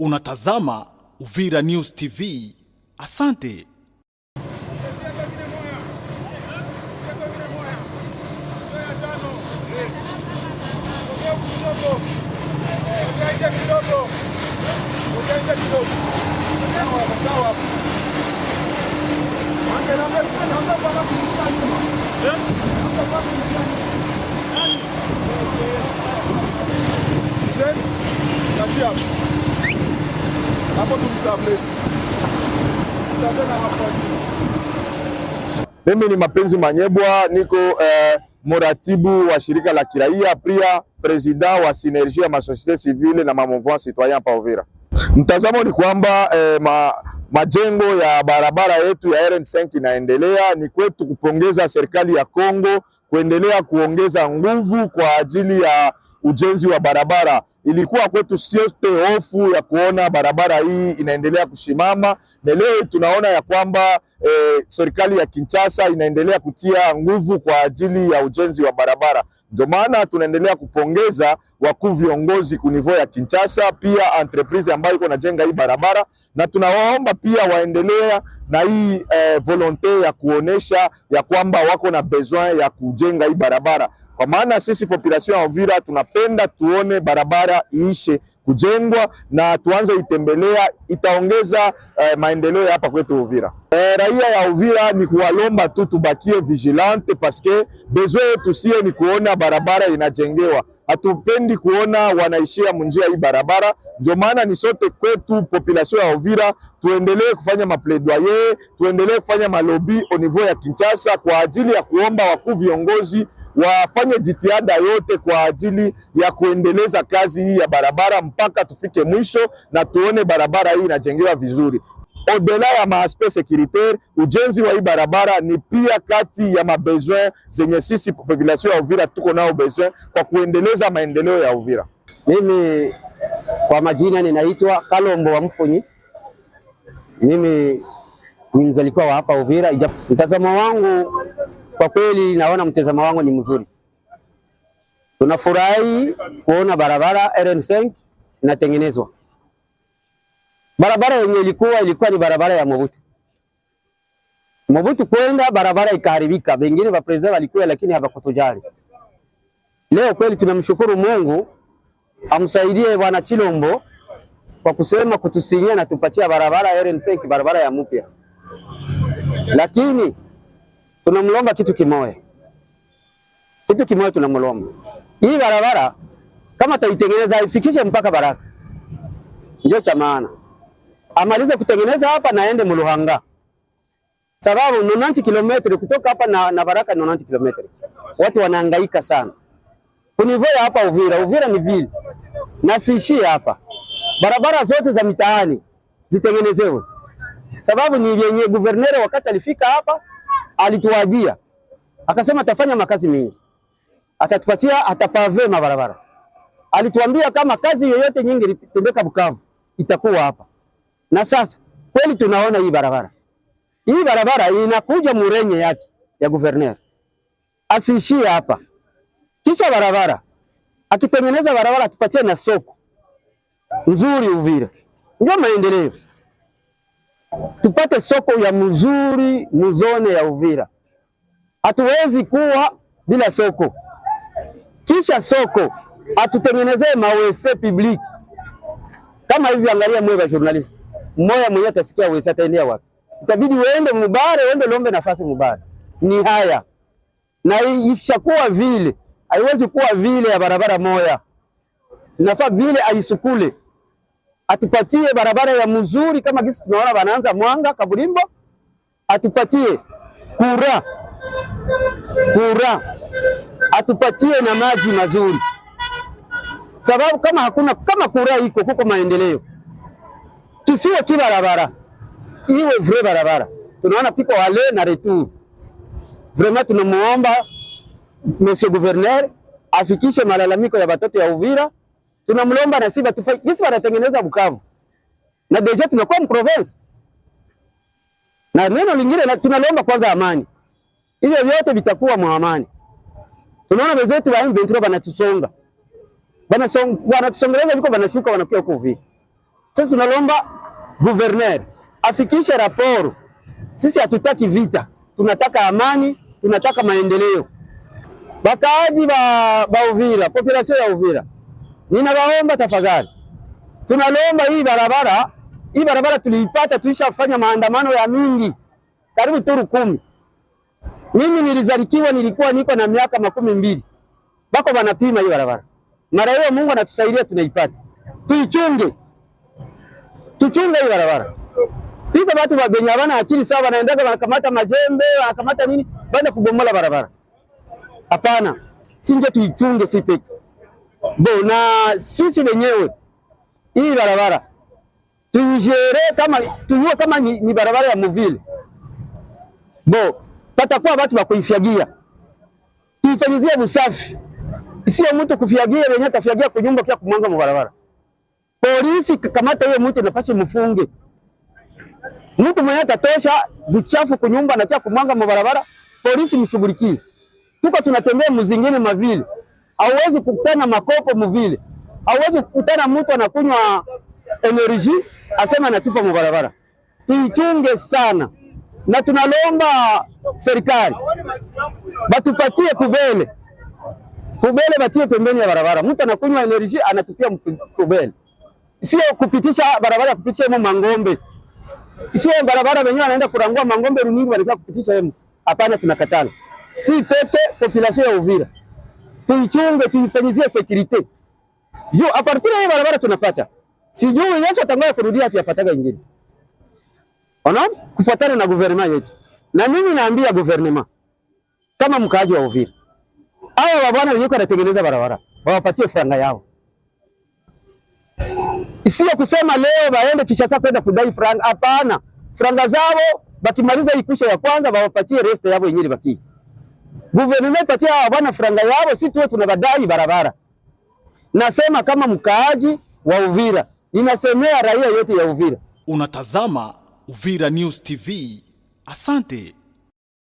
Unatazama Uvira News TV. Asante. Mimi ni Mapenzi Manyebwa, niko muratibu wa shirika la kiraia, pia president wa synergie ya masosiete civile na mouvement citoyen pa Uvira. Mtazamo ni kwamba majengo ya barabara yetu ya RN5 inaendelea. Ni kwetu kupongeza serikali ya Kongo kuendelea kuongeza nguvu kwa ajili ya ujenzi wa barabara. Ilikuwa kwetu sote hofu ya kuona barabara hii inaendelea kushimama, na leo tunaona ya kwamba serikali ya Kinshasa inaendelea kutia nguvu kwa ajili ya ujenzi wa barabara. Ndio maana tunaendelea kupongeza wakuu viongozi kunivou ya Kinshasa, pia entreprise ambayo iko najenga hii barabara, na tunawaomba pia waendelea na hii volonte ya kuonesha ya kwamba wako na besoin ya kujenga hii barabara. Kwa maana sisi population ya Uvira tunapenda tuone barabara iishe kujengwa na tuanze itembelea, itaongeza maendeleo hapa kwetu Uvira. Raia ya Uvira ni kuwalomba tu tubakie vigilante, paske besoin yetu sie ni kuona barabara inajengewa. Hatupendi kuona wanaishia munjia hii barabara. Ndio maana ni sote kwetu population ya Uvira tuendelee kufanya mapledoyer, tuendelee kufanya malobi au niveau ya Kinshasa kwa ajili ya kuomba wakuu viongozi wafanye jitihada yote kwa ajili ya kuendeleza kazi hii ya barabara mpaka tufike mwisho na tuone barabara hii inajengewa vizuri. Odela ya maaspect securitaire, ujenzi wa hii barabara ni pia kati ya mabesoin zenye sisi population ya Uvira tuko nao besoin kwa kuendeleza maendeleo ya Uvira. Mimi kwa majina ninaitwa Kalombo wa Mfunyi. Mimi ni mzaliwa wa hapa Uvira. Mtazamo wangu kwa kweli, naona mtazamo wangu ni mzuri. Tunafurahi kuona barabara RN5 inatengenezwa. Barabara yenye ilikuwa ni barabara ya Mobutu kwenda barabara ikaharibika. Wengine wa president walikuwa lakini hawakutujali. Leo kweli tunamshukuru Mungu amsaidie bwana Chilombo kwa kusema kutusinyia na tupatia barabara RN5, barabara ya mpya. Lakini tunamlomba kitu kimoja. Tunamlomba hii barabara kama taitengeneza ifikishe mpaka Baraka. Ndio cha maana. Amalize kutengeneza hapa na aende Muluhanga. Sababu 90 km kutoka hapa na Baraka 90 km. Watu wanahangaika sana. Kunivou hapa Uvira ni vile. Na siishie hapa. Barabara zote za mitaani zitengenezewe. Sababu ni yenye guvernere wakati alifika hapa alituadia. Akasema atafanya makazi mingi. Atatupatia atapave mabarabara. Alituambia kama kazi yoyote nyingi itendeka Bukavu itakuwa hapa. Na sasa kweli tunaona hii barabara. Hii barabara inakuja murenye yake ya guvernere. Asiishie hapa. Kisha barabara akitengeneza barabara atupatie na soko nzuri Uvira. Ndio maendeleo. Tupate soko ya mzuri muzone ya Uvira. Hatuwezi kuwa bila soko. Kisha soko atutengenezee mawese public. Kama hivi angalia mwe wa journalist. Mmoja mwenye atasikia wese ataendea wapi? Itabidi uende Mubare, uende lombe nafasi Mubare. Ni haya. Na ishakuwa vile, haiwezi kuwa vile ya barabara moja. Inafaa vile aisukule. Atupatie barabara ya mzuri kama gisi tunaona wanaanza Mwanga Kaburimbo. Atupatie kura. Atupatie na maji mazuri. Sababu kama kura iko kuko maendeleo. Tusiwe kibarabara. Iwe vre barabara. Tunaona piko wale na retour. Vraiment tunamuomba monsieur gouverneur afikishe malalamiko ya watoto ya Uvira. Tunamlomba na siba tufai. Gisi wanatengeneza Bukavu. Na deja tunakuwa mprovince. Na neno lingine tunalomba kwanza amani. Hivyo vyote vitakuwa muamani. Tunaona wenzetu wa M23 wanatusonga. Wanatusongeleza liko wanashuka wanakuja huko Uvira. Sasa tunalomba gouverneur afikishe raporo. Sisi hatutaki vita, tunataka amani, tunataka maendeleo. Bakaaji ba Uvira, population ya Uvira, ninawaomba tafadhali, tunalomba hii barabara tuliipata, tulishafanya maandamano ya mingi, karibu turu 10. Mimi nilizalikiwa nilikuwa niko na miaka 12. Bako wanapima hii barabara. Mara hiyo Mungu anatusaidia tunaipata. Tuichunge hii barabara. Pika watu wa Benyabana akili sawa, wanaendaga wanakamata majembe, wanakamata nini, banda kubomola barabara. Hapana. Sinje tuichunge sipeke. Na sisi wenyewe hii barabara tujere tujue kama ni barabara ya muvile. Patakuwa watu wa kuifyagia. Tuifanyizie usafi. Sio mtu kufyagia wenyewe tafyagia kunyumba kia kumwanga mu barabara. Polisi kamata hiyo mtu inapaswa mfunge. Mtu mwenye tatosha buchafu kunyumba na kia kumwanga mu barabara, polisi mshughulikie. Tuko tunatembea muzingine mavile. Hauwezi kukutana makopo muvile. Hauwezi kukutana mtu anakunywa energy asema anatupa mu barabara. Tuichunge sana. Na tunalomba serikali batupatie kubele batie pembeni ya barabara. Mtu anakunywa energy anatupia kubele. Sio kupitisha barabara kupitisha hemo mangombe. Sio barabara wenyewe anaenda kurangua mangombe runini walikuwa kupitisha hemo. Hapana, tunakatana. Si peke population ya Uvira. Tuichunge, tuifanyizie security. A partir ya barabara tunapata. Sijui Yesu atangoja kurudia tuyapataga ingine. Ona kufuatana na gouvernement yetu. Na mimi naambia gouvernement kama mkaaji wa Uvira, hao wabwana wenyewe wanatengeneza barabara, wawapatie franga yao. Sio kusema leo waende Kinshasa kwenda kudai franga. Hapana. Franga zao bakimaliza ikwisha ya kwanza wawapatie rest yao yenyewe baki. Gouvernement patia wabwana franga yao, sisi tuwe tunabadai barabara. Nasema kama mkaaji wa Uvira, ninasemea raia yote ya Uvira. Unatazama Uvira News TV. Asante.